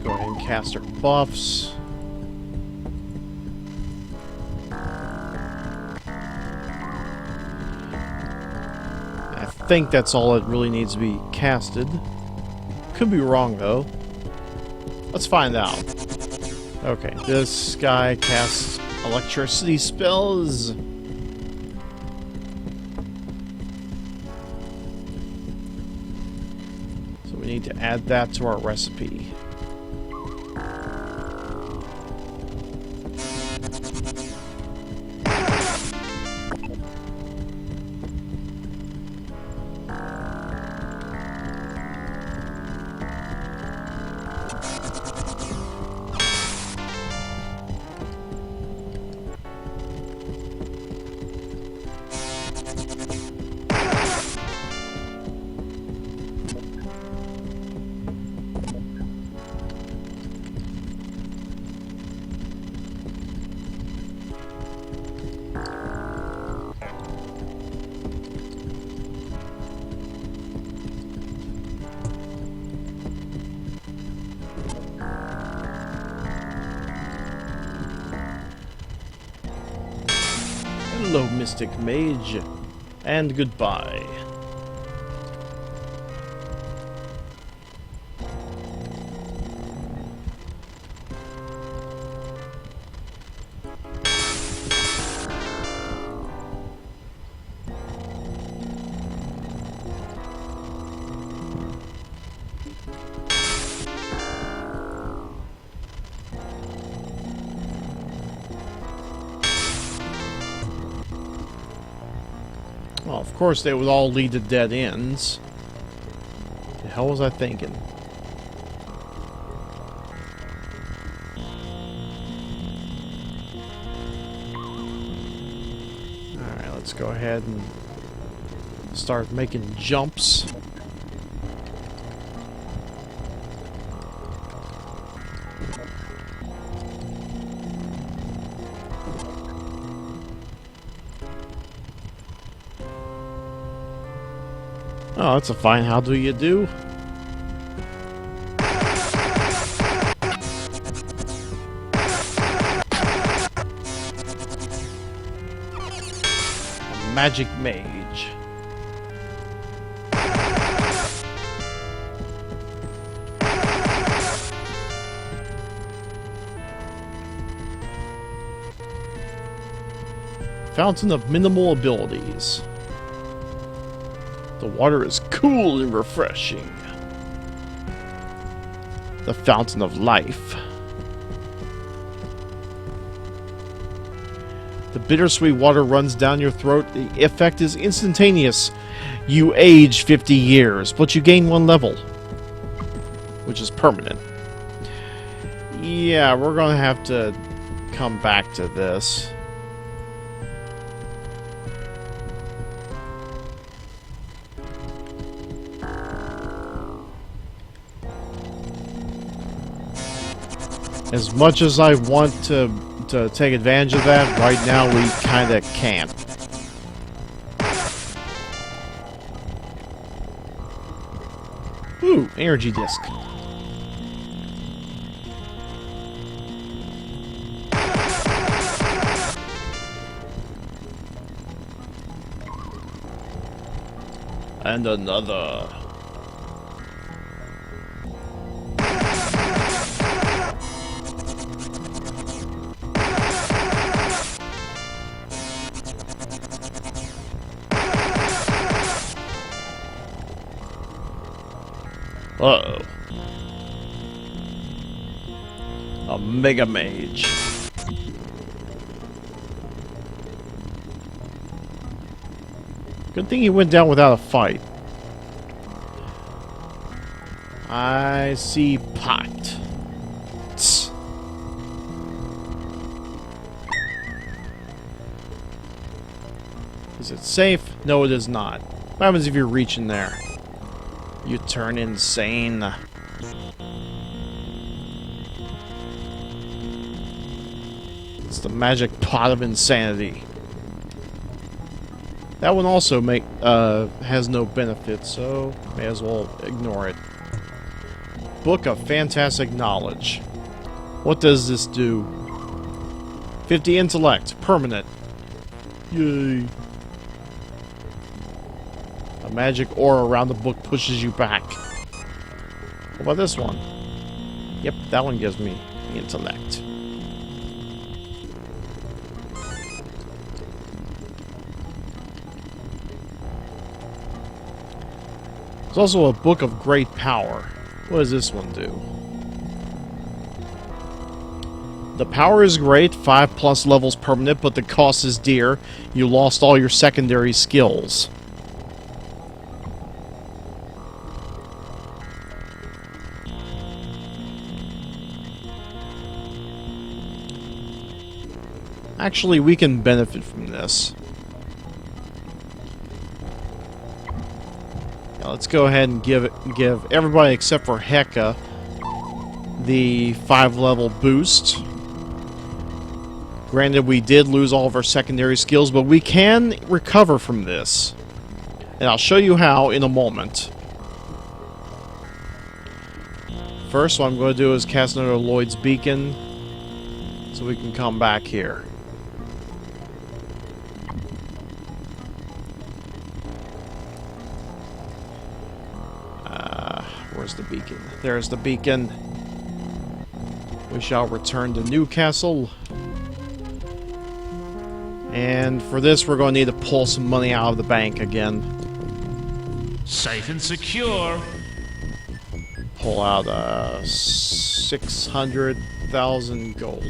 Go ahead and cast our buffs. I think that's all that really needs to be casted. Could be wrong, though. Let's find out. Okay, this guy casts electricity spells. So we need to add that to our recipe. Hello, Mystic Mage, and goodbye. Well, of course, they would all lead to dead ends. The hell was I thinking? Alright, let's go ahead and start making jumps. Oh, that's a fine how do you do. A magic mage. Fountain of minimal abilities. The water is cool and refreshing. The Fountain of Life. The bittersweet water runs down your throat. The effect is instantaneous. You age 50 years, but you gain 1 level, which is permanent. Yeah, we're gonna have to come back to this. As much as I want to take advantage of that, right now we kinda can't. Ooh, energy disc. And another. Uh-oh. A Mega Mage. Good thing he went down without a fight. I see pot. Tss. Is it safe? No, it is not. What happens if you reach in there? You turn insane. It's the magic pot of insanity. That one also has no benefit, so may as well ignore it. Book of Fantastic Knowledge. What does this do? 50 intellect. Permanent. Yay. A magic aura around the book pushes you back. What about this one? Yep, that one gives me the intellect. There's also a book of great power. What does this one do? The power is great, 5+ levels permanent, but the cost is dear. You lost all your secondary skills. Actually, we can benefit from this. Now, let's go ahead and give everybody except for Heka the 5-level boost. Granted, we did lose all of our secondary skills, but we can recover from this. And I'll show you how in a moment. First, what I'm going to do is cast another Lloyd's Beacon so we can come back here. Where's the beacon? There's the beacon. We shall return to Newcastle. And for this, we're going to need to pull some money out of the bank again. Safe and secure. Pull out 600,000 gold.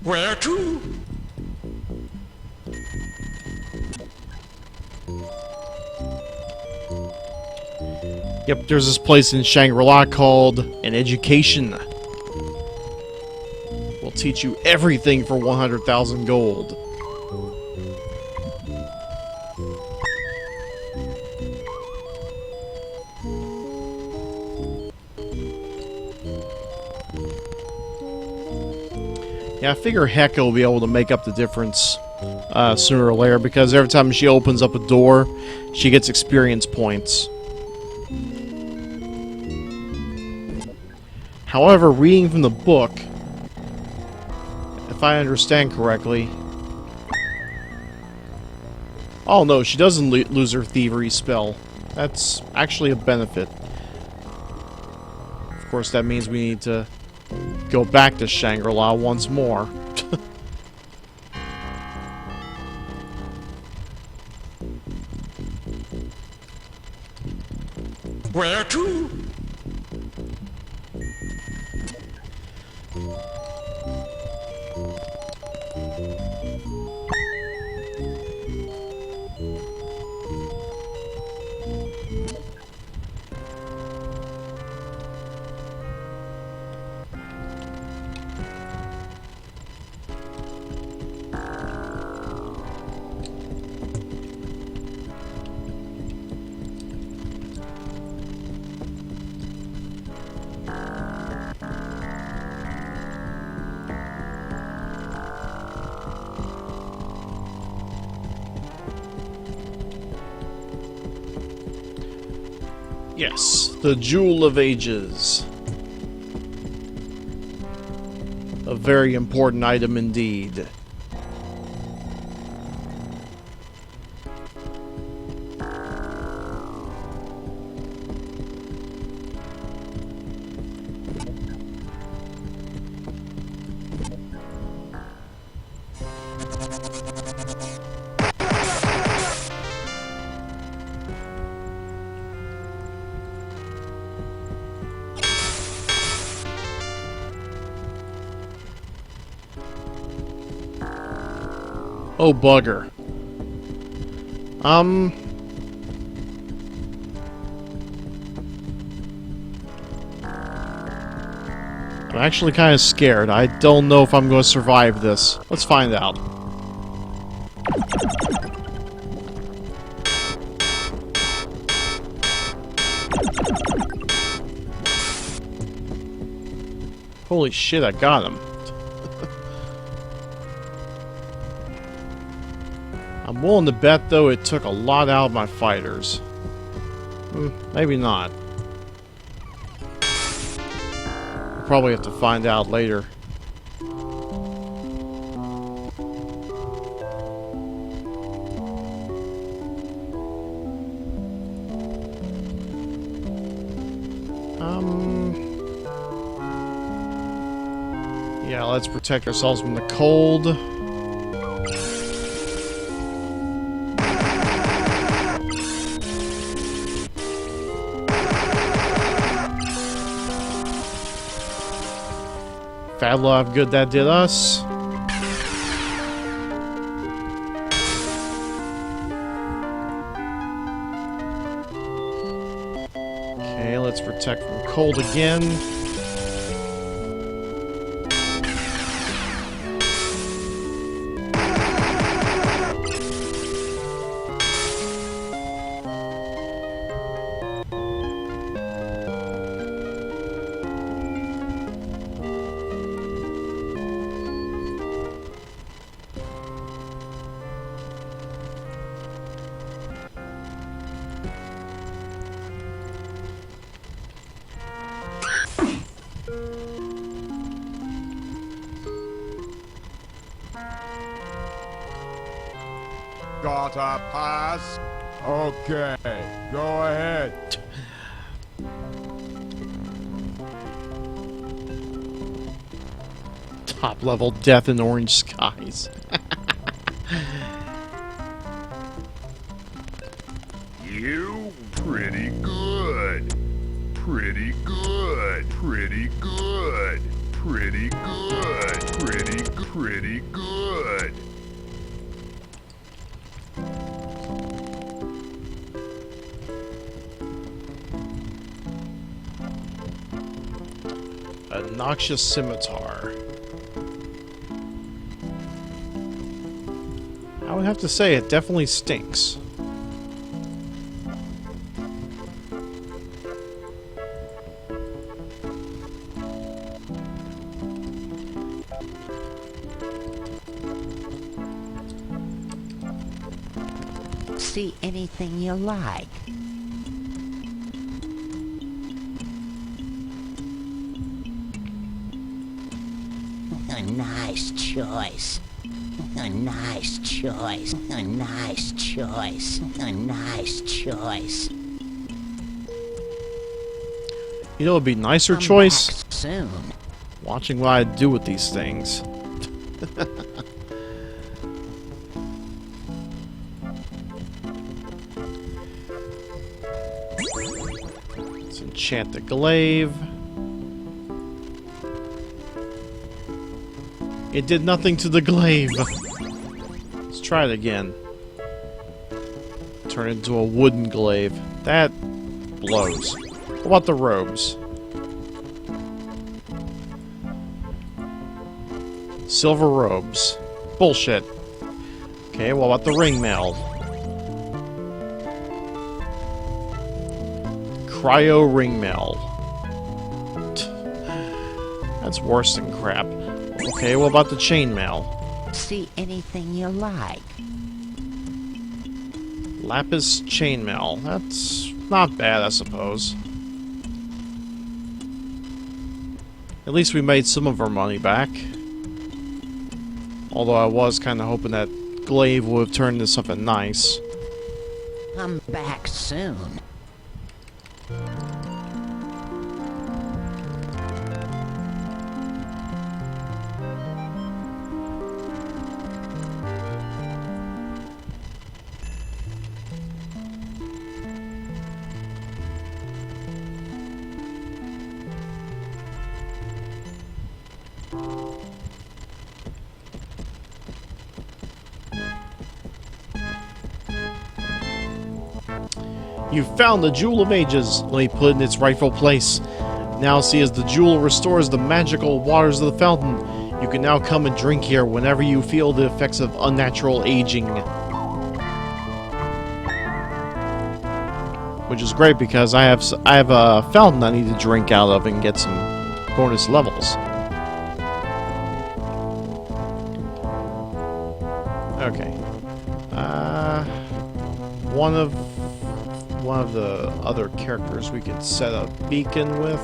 Where to? Yep, there's this place in Shangri-La called an education. We'll teach you everything for 100,000 gold. Yeah, I figure Heka will be able to make up the difference sooner or later, because every time she opens up a door, she gets experience points. However, reading from the book, if I understand correctly... Oh no, she doesn't lose her thievery spell. That's actually a benefit. Of course, that means we need to go back to Shangri-La once more. Where to? Yes, the Jewel of Ages. A very important item indeed. Oh, bugger. I'm actually kind of scared. I don't know if I'm going to survive this. Let's find out. Holy shit, I got him. I'm willing to bet, though, it took a lot out of my fighters. Maybe not. We'll probably have to find out later. Yeah, let's protect ourselves from the cold. Fat love, good that did us. Okay, let's protect from cold again. Gotta pass? Okay, go ahead. Top level death in orange skies. You pretty good. Pretty good. Pretty good. Pretty good. Pretty good. A noxious scimitar. I would have to say it definitely stinks. See anything you like. A nice choice. A nice choice. A nice choice. A nice choice. You know, it'd be a nicer Come choice. back soon. Watching what I do with these things. Let's enchant the glaive. It did nothing to the glaive. Let's try it again. Turn it into a wooden glaive. That blows. What about the robes? Silver robes. Bullshit. Okay, what about the ringmail? Cryo ringmail. That's worse than crap. Okay, what about the chainmail? See anything you like. Lapis chainmail. That's not bad, I suppose. At least we made some of our money back. Although I was kind of hoping that glaive would have turned into something nice. Come back soon. You found the Jewel of Ages. Let me put it in its rightful place. Now see, as the jewel restores the magical waters of the fountain, you can now come and drink here whenever you feel the effects of unnatural aging. Which is great because I have a fountain I need to drink out of and get some bonus levels. Okay. One of the other characters we could set a beacon with.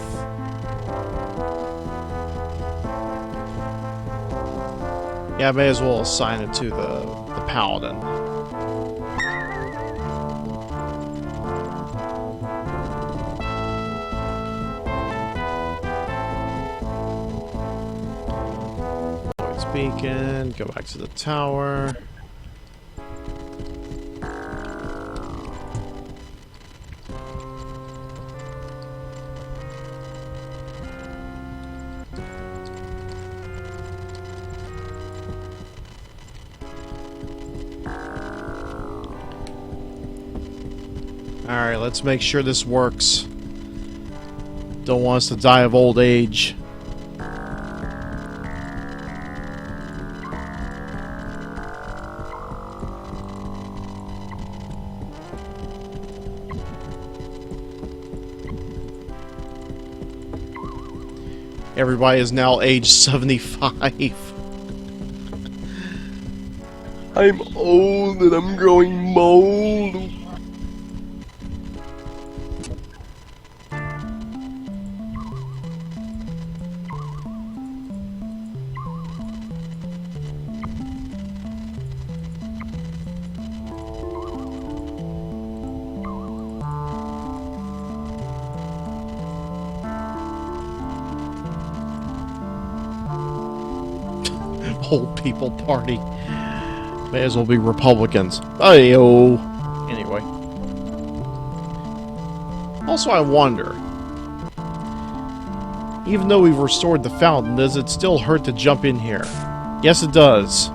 Yeah, I may as well assign it to the paladin. Voice beacon, go back to the tower. Alright, let's make sure this works. Don't want us to die of old age. Everybody is now age 75. I'm old and I'm growing mold. Old people party. May as well be Republicans. Ayo. Anyway. Also, I wonder, even though we've restored the fountain, does it still hurt to jump in here? Yes, it does.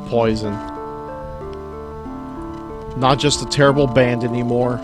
Poison. Not just a terrible band anymore.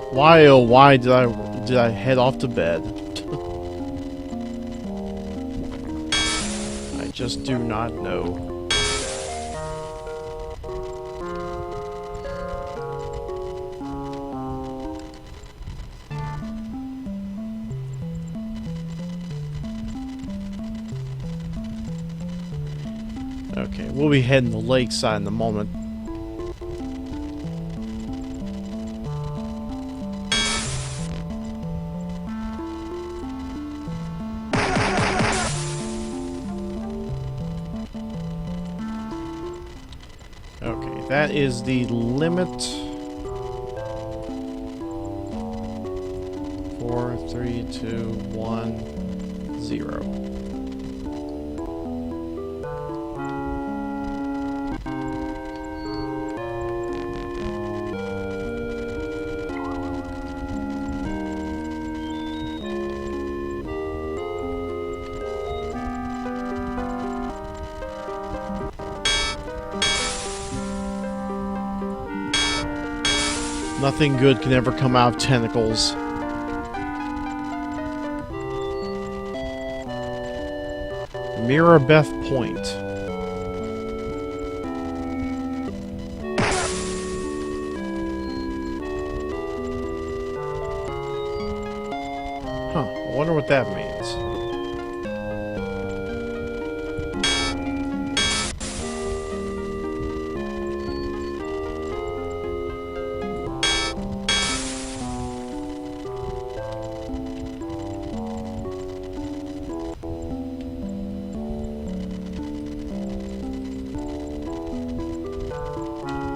Why, oh why did I head off to bed? I just do not know. Okay, we'll be heading to Lakeside in a moment. Okay, that is the limit. 4, 3, 2, 1, 0. Nothing good can ever come out of tentacles. Mirabeth Point. Huh, I wonder what that means.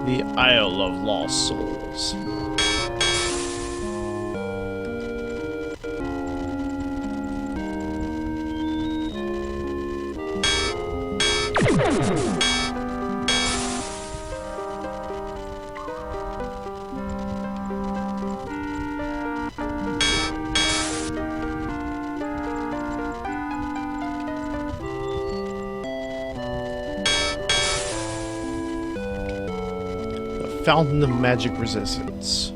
The Isle of Lost Souls. Fountain of Magic Resistance.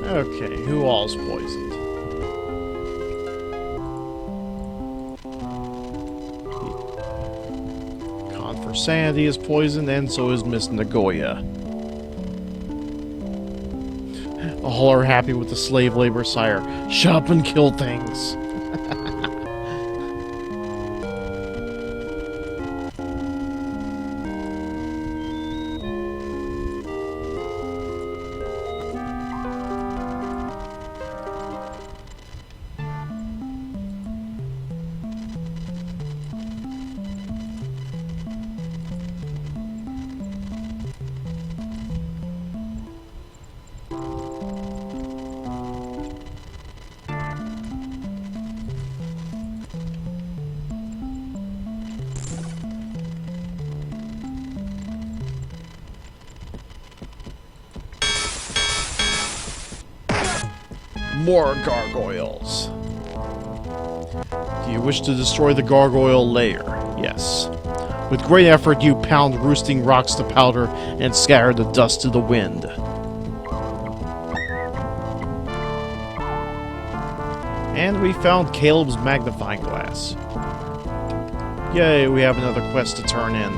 Okay, who all's poisoned? Con for Sanity is poisoned, and so is Miss Nagoya. All are happy with the slave labor, sire. Shop and kill things. More gargoyles. Do you wish to destroy the gargoyle lair? Yes. With great effort, you pound roosting rocks to powder and scatter the dust to the wind. And we found Caleb's magnifying glass. Yay, we have another quest to turn in.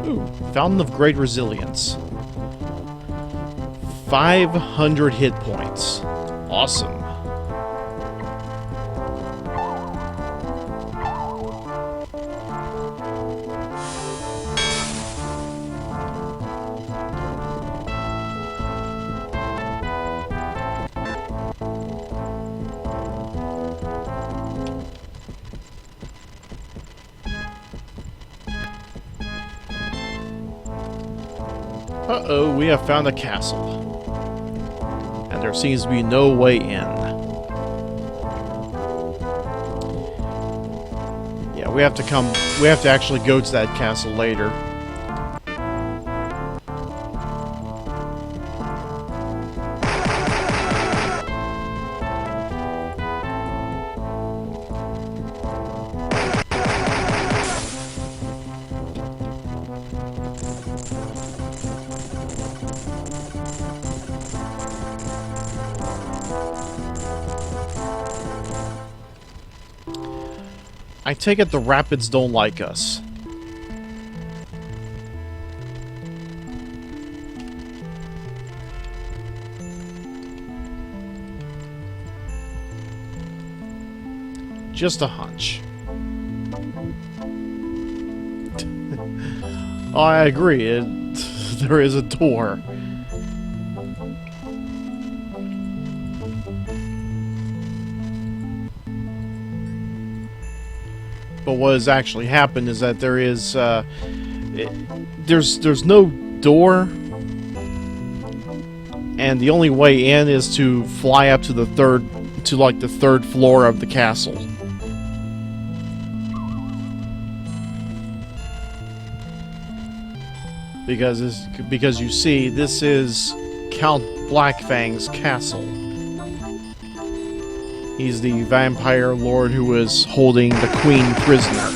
Ooh, Fountain of Great Resilience. 500 hit points. Awesome. Uh-oh, we have found a castle. And there seems to be no way in. Yeah, we have to actually go to that castle later. I take it the rapids don't like us. Just a hunch. Oh, I agree. There is a door. But what has actually happened is that there is there's no door, and the only way in is to fly up to the third floor of the castle. because you see, this is Count Blackfang's castle. He's the vampire lord who is holding the queen prisoner.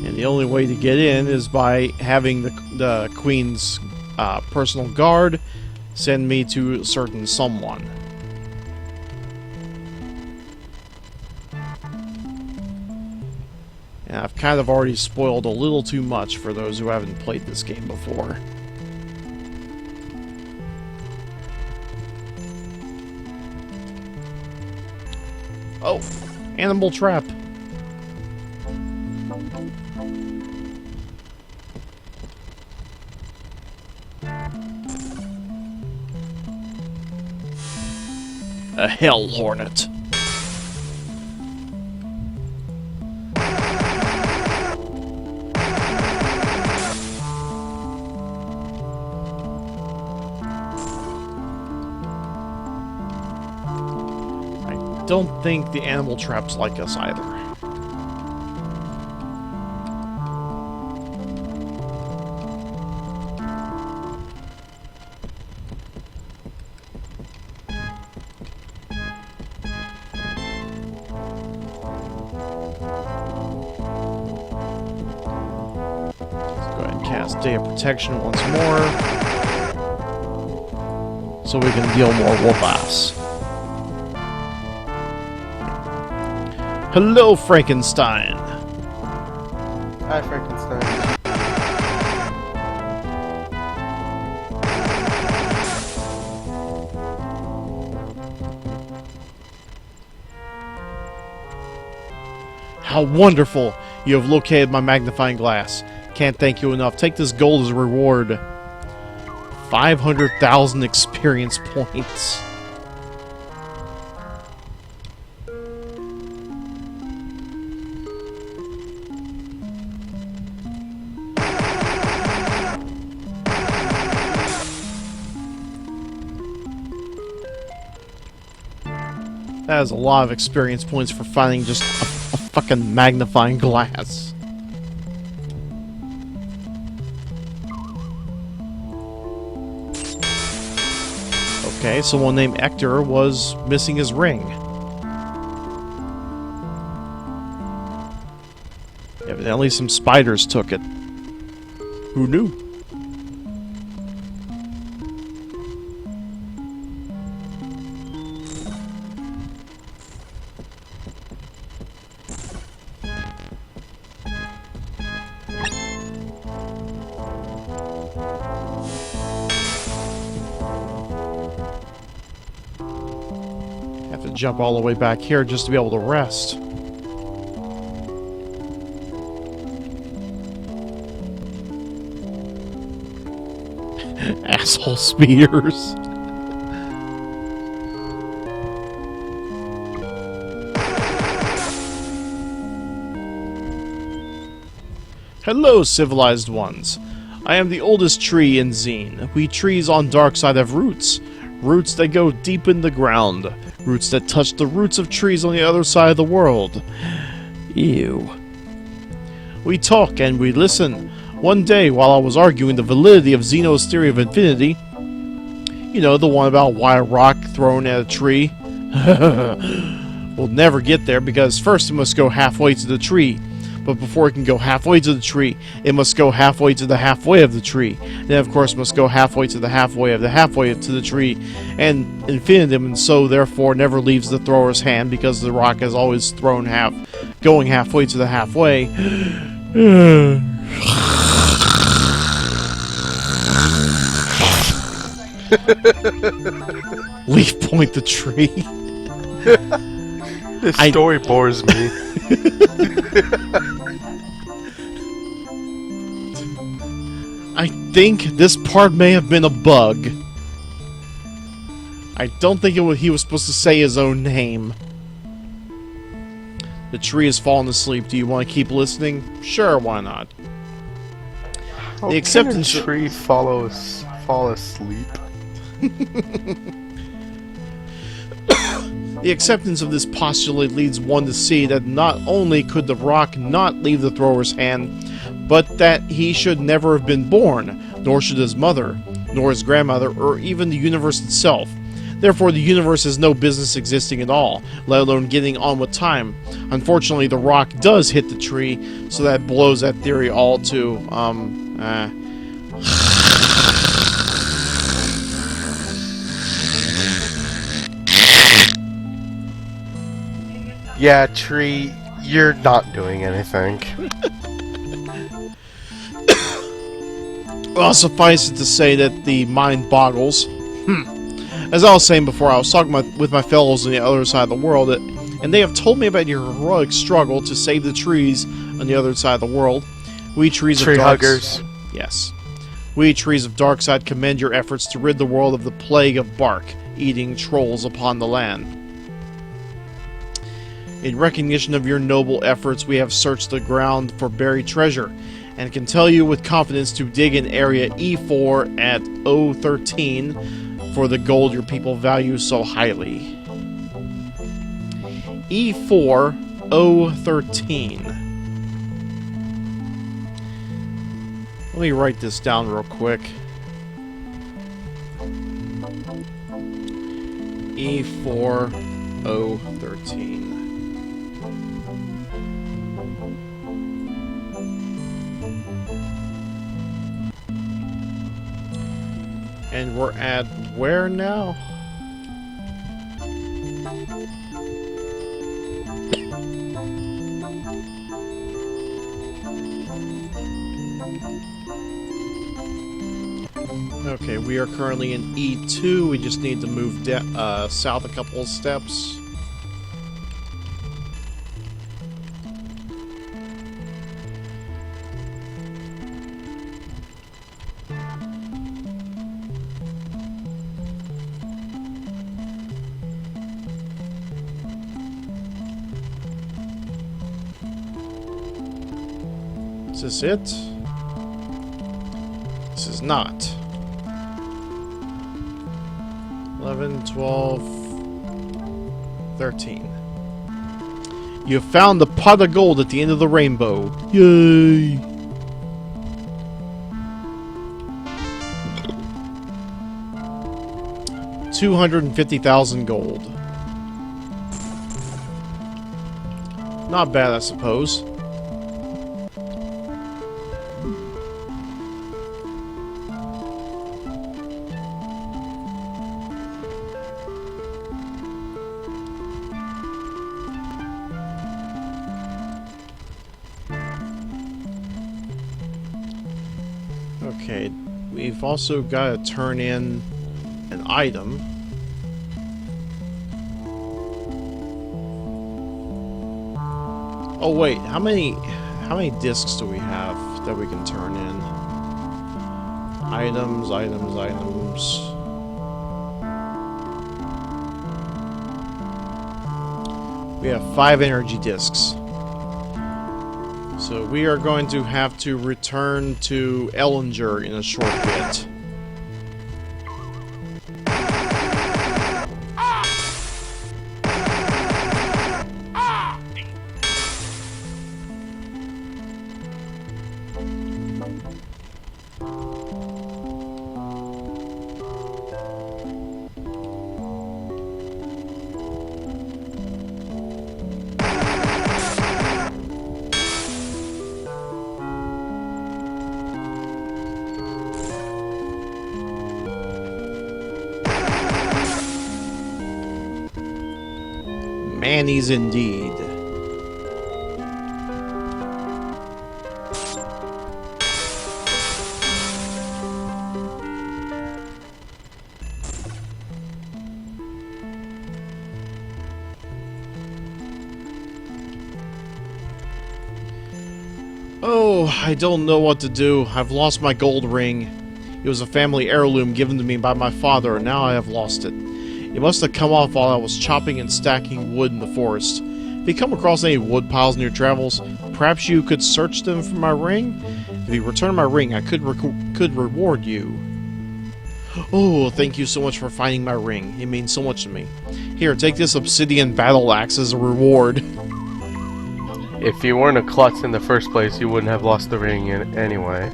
And the only way to get in is by having the queen's personal guard send me to a certain someone. And I've kind of already spoiled a little too much for those who haven't played this game before. Oh, animal trap. A hell hornet. I don't think the animal traps like us either. Cast Day of Protection once more, so we can deal more wolf-ass. Hello, Frankenstein! Hi, Frankenstein. How wonderful! You have located my magnifying glass. Can't thank you enough. Take this gold as a reward. 500,000 experience points. That is a lot of experience points for finding just a fucking magnifying glass. Okay, someone named Hector was missing his ring. Evidently some spiders took it. Who knew? Jump all the way back here just to be able to rest. Asshole speeders. Hello, civilized ones. I am the oldest tree in Xeen. We trees on Darkside have roots. Roots that go deep in the ground. Roots that touch the roots of trees on the other side of the world. Ew. We talk and we listen. One day, while I was arguing the validity of Zeno's theory of infinity, you know, the one about why a rock thrown at a tree, we'll never get there because first it must go halfway to the tree. But before it can go halfway to the tree, it must go halfway to the halfway of the tree. Then, of course, must go halfway to the halfway of the halfway to the tree, and infinitum, and so therefore never leaves the thrower's hand because the rock is always thrown going halfway to the halfway. Leaf point the tree. This story bores me. I think this part may have been a bug. I don't think he was supposed to say his own name. The tree has fallen asleep. Do you want to keep listening? Sure, why not? The acceptance can a tree fall asleep. The acceptance of this postulate leads one to see that not only could the rock not leave the thrower's hand, but that he should never have been born, nor should his mother, nor his grandmother, or even the universe itself. Therefore, the universe has no business existing at all, let alone getting on with time. Unfortunately, the rock does hit the tree, so that blows that theory all to, Yeah, tree, you're not doing anything. Well, suffice it to say that the mind boggles. As I was saying before, I was talking with my fellows on the other side of the world, and they have told me about your heroic struggle to save the trees on the other side of the world. We trees Tree of huggers. Yes. We trees of Darkside commend your efforts to rid the world of the plague of bark-eating trolls upon the land. In recognition of your noble efforts, we have searched the ground for buried treasure, and can tell you with confidence to dig in area E4 at O13 for the gold your people value so highly. E4 O13. Let me write this down real quick. E4 O13. And we're at where now? Okay, we are currently in E2. We just need to move south a couple of steps. Is this it? This is not. 11, 12, 13. You have found the pot of gold at the end of the rainbow. Yay! $250,000 gold. Not bad, I suppose. Okay, we've also got to turn in an item. Oh wait, how many discs do we have that we can turn in? Items. We have 5 energy discs. So we are going to have to return to Ellinger in a short bit. Manny's indeed. Oh, I don't know what to do. I've lost my gold ring. It was a family heirloom given to me by my father, and now I have lost it. It must have come off while I was chopping and stacking wood in the forest. If you come across any wood piles in your travels, perhaps you could search them for my ring? If you return my ring, I could reward you. Oh, thank you so much for finding my ring. It means so much to me. Here, take this obsidian battle axe as a reward. If you weren't a klutz in the first place, you wouldn't have lost the ring anyway.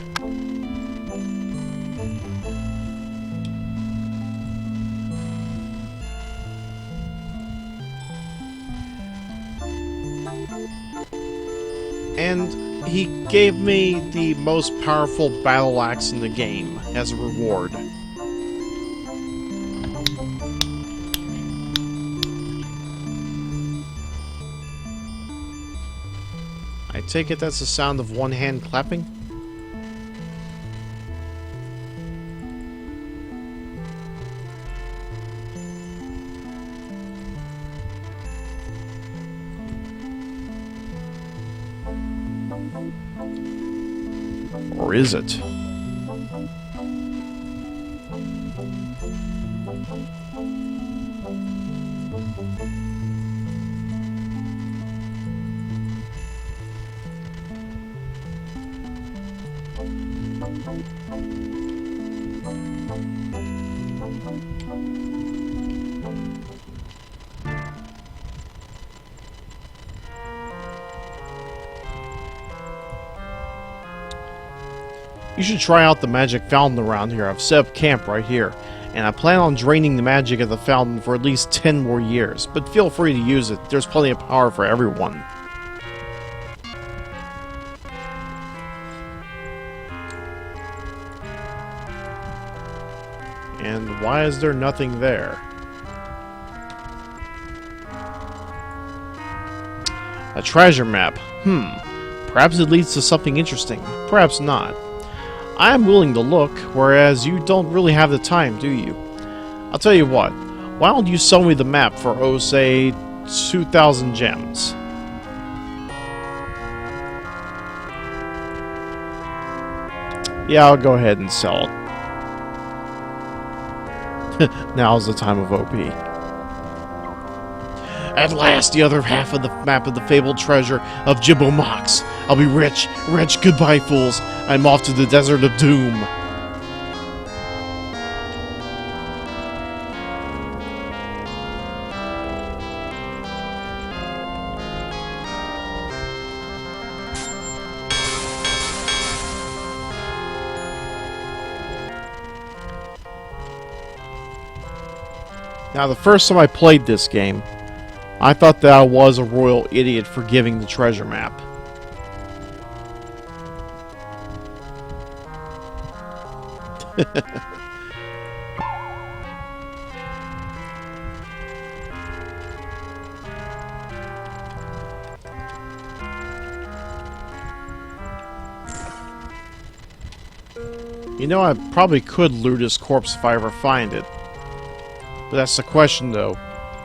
And he gave me the most powerful battle axe in the game as a reward. I take it that's the sound of one hand clapping? Or is it? You should try out the magic fountain around here. I've set up camp right here, and I plan on draining the magic of the fountain for at least 10 more years, but feel free to use it. There's plenty of power for everyone. And why is there nothing there? A treasure map. Perhaps it leads to something interesting. Perhaps not. I am willing to look, whereas you don't really have the time, do you? I'll tell you what. Why don't you sell me the map for, oh, say, 2,000 gems? Yeah, I'll go ahead and sell it. Now's the time of OP. At last, the other half of the map of the fabled treasure of Jibbo Mox. I'll be rich, rich, goodbye, fools. I'm off to the Desert of Doom. Now, the first time I played this game, I thought that I was a royal idiot for giving the treasure map. You know, I probably could loot his corpse if I ever find it. But that's the question, though.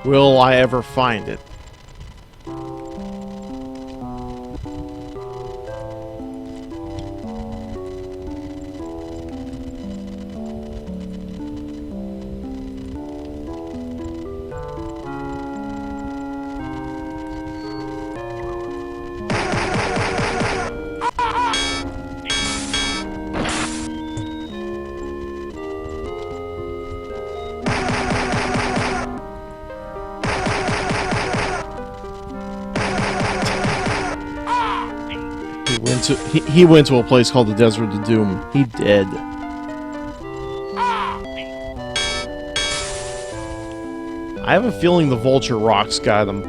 Will I ever find it? He went to a place called the Desert of Doom. He dead. I have a feeling the vulture rocks got him.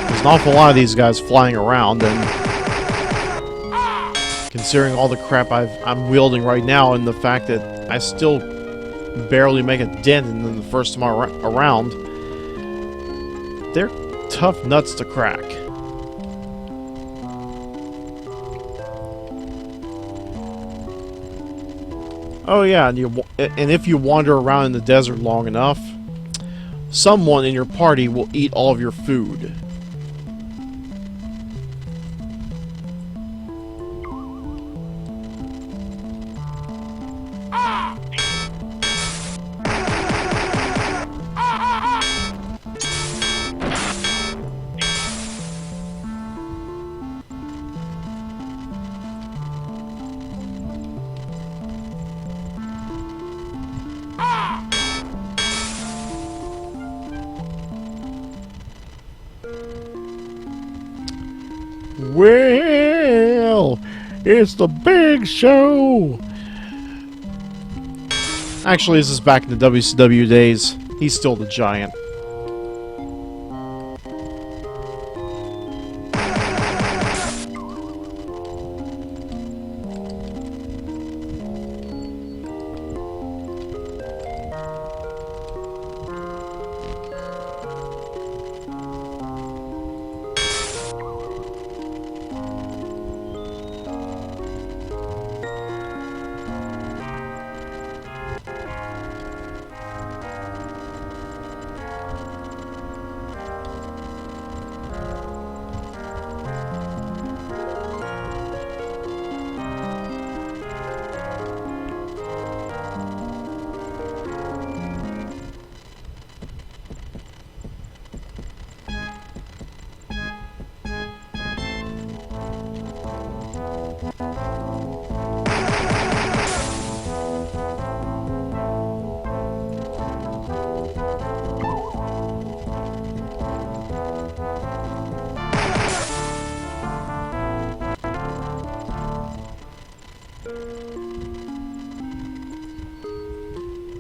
There's an awful lot of these guys flying around, and considering all the crap I'm wielding right now, and the fact that I still barely make a dent in them the first time around, they're tough nuts to crack. Oh yeah, and if you wander around in the desert long enough, someone in your party will eat all of your food. Well, it's the big show. Actually, this is back in the WCW days. He's still the Giant.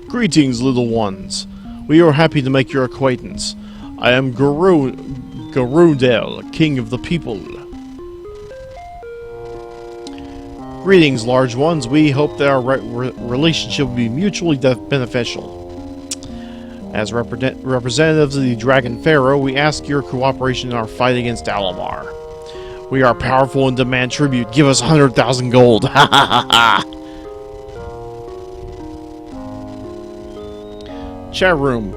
Greetings, little ones. We are happy to make your acquaintance. I am Garudel, king of the people. Greetings, large ones. We hope that our relationship will be mutually beneficial. As representatives of the Dragon Pharaoh, we ask your cooperation in our fight against Alamar. We are powerful and demand tribute. Give us 100,000 gold. Ha ha ha ha! Chat room.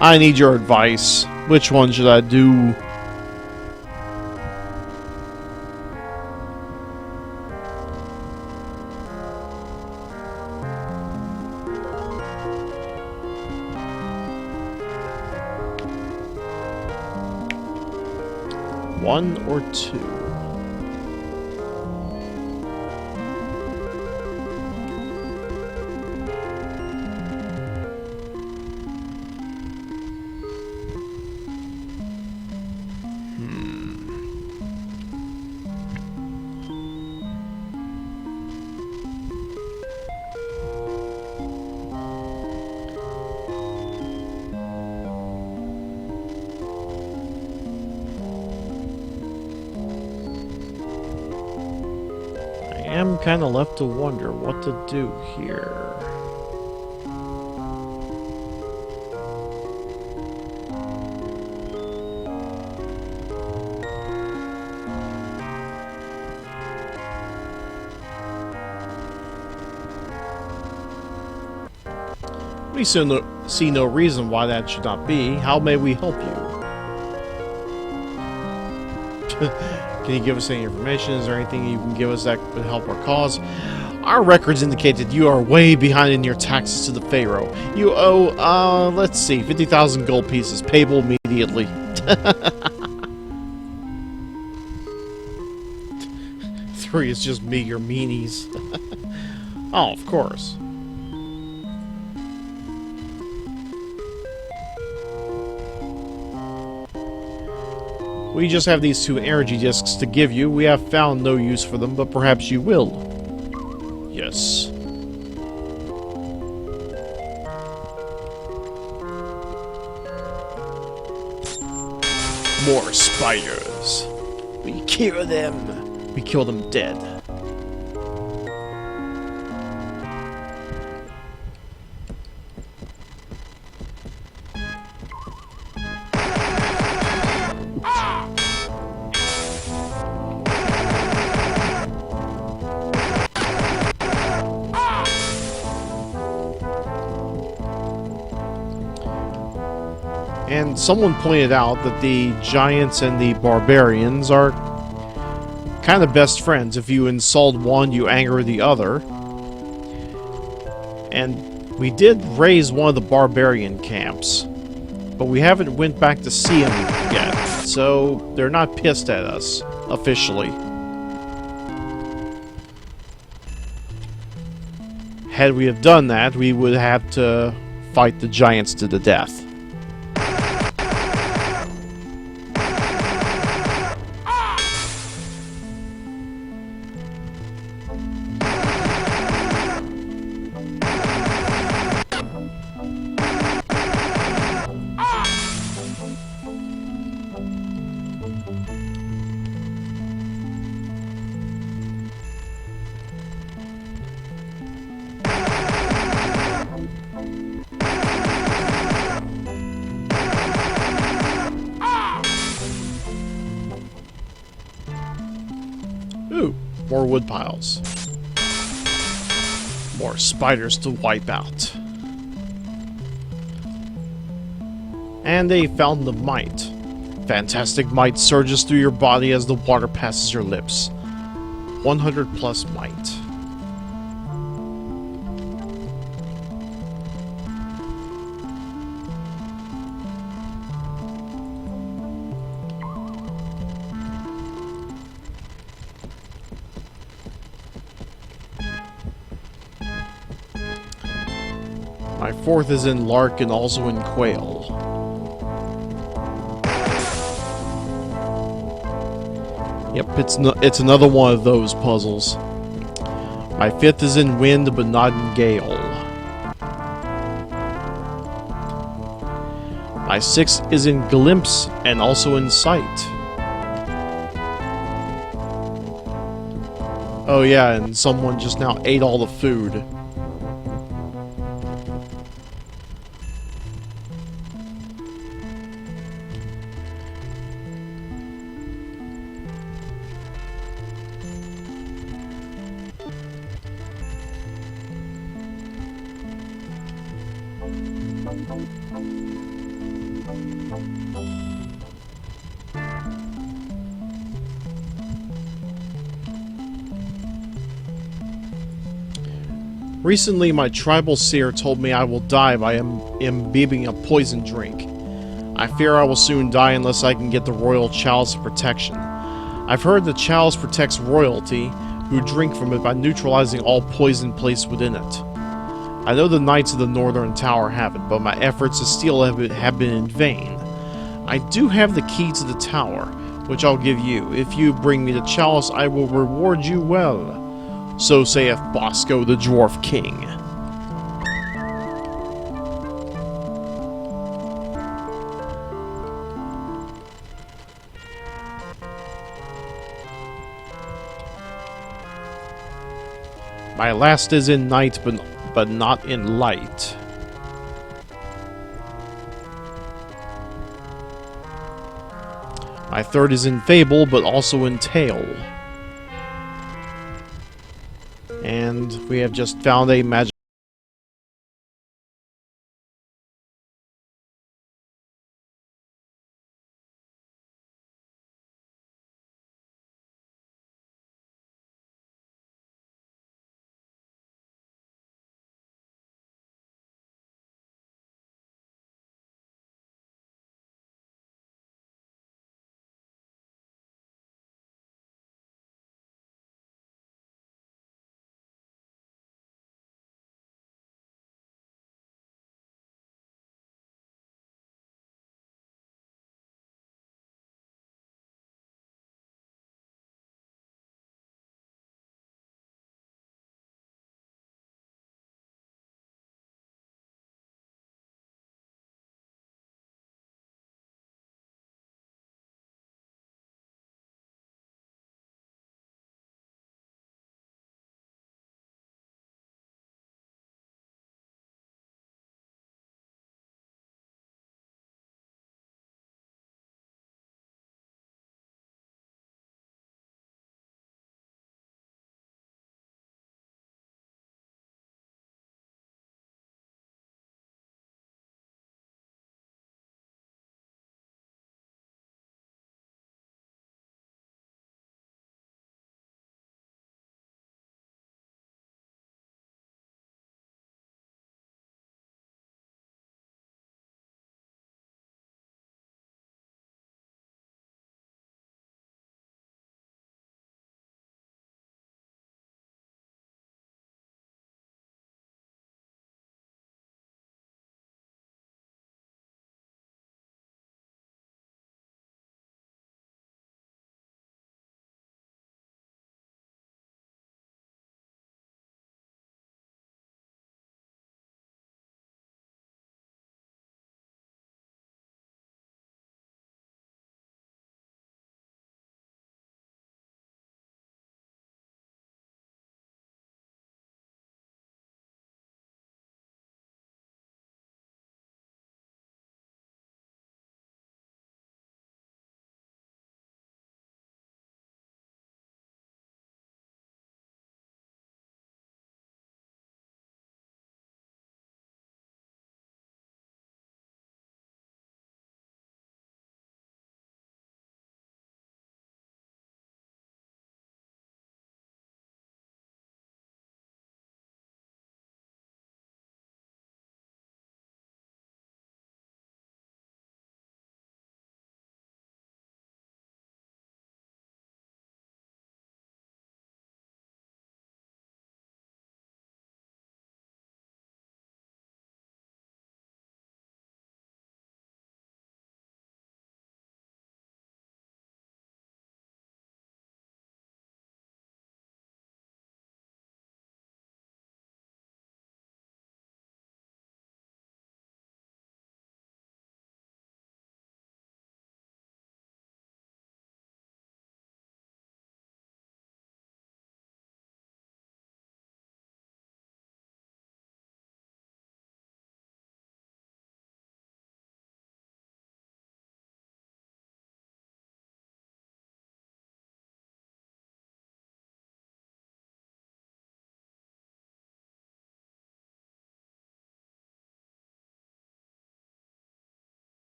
I need your advice. Which one should I do? One or two? I am kind of left to wonder what to do here. We see no reason why that should not be. How may we help you? Can you give us any information? Is there anything you can give us that would help our cause? Our records indicate that you are way behind in your taxes to the Pharaoh. You owe, let's see, 50,000 gold pieces, payable immediately. 3 is just meager meanies. Oh, of course. We just have these 2 energy discs to give you. We have found no use for them, but perhaps you will. Yes. More spiders. We kill them. We kill them dead. And someone pointed out that the giants and the barbarians are kind of best friends. If you insult one, you anger the other. And we did raise one of the barbarian camps, but we haven't went back to see them yet. So they're not pissed at us, officially. Had we have done that, we would have to fight the giants to the death. Ooh, more wood piles. More spiders to wipe out. And a fountain of might. Fantastic might surges through your body as the water passes your lips. 100 plus might. My fourth is in lark and also in quail. Yep, it's another one of those puzzles. My fifth is in wind, but not in gale. My sixth is in glimpse and also in sight. Oh yeah, and someone just now ate all the food. Recently, my tribal seer told me I will die by imbibing a poison drink. I fear I will soon die unless I can get the royal chalice of protection. I've heard the chalice protects royalty, who drink from it by neutralizing all poison placed within it. I know the Knights of the Northern Tower have it, but my efforts to steal it have been in vain. I do have the key to the tower, which I'll give you. If you bring me the chalice, I will reward you well. So saith Bosco the Dwarf King. My last is in night, but not in light. My third is in fable, but also in tale. And we have just found a magic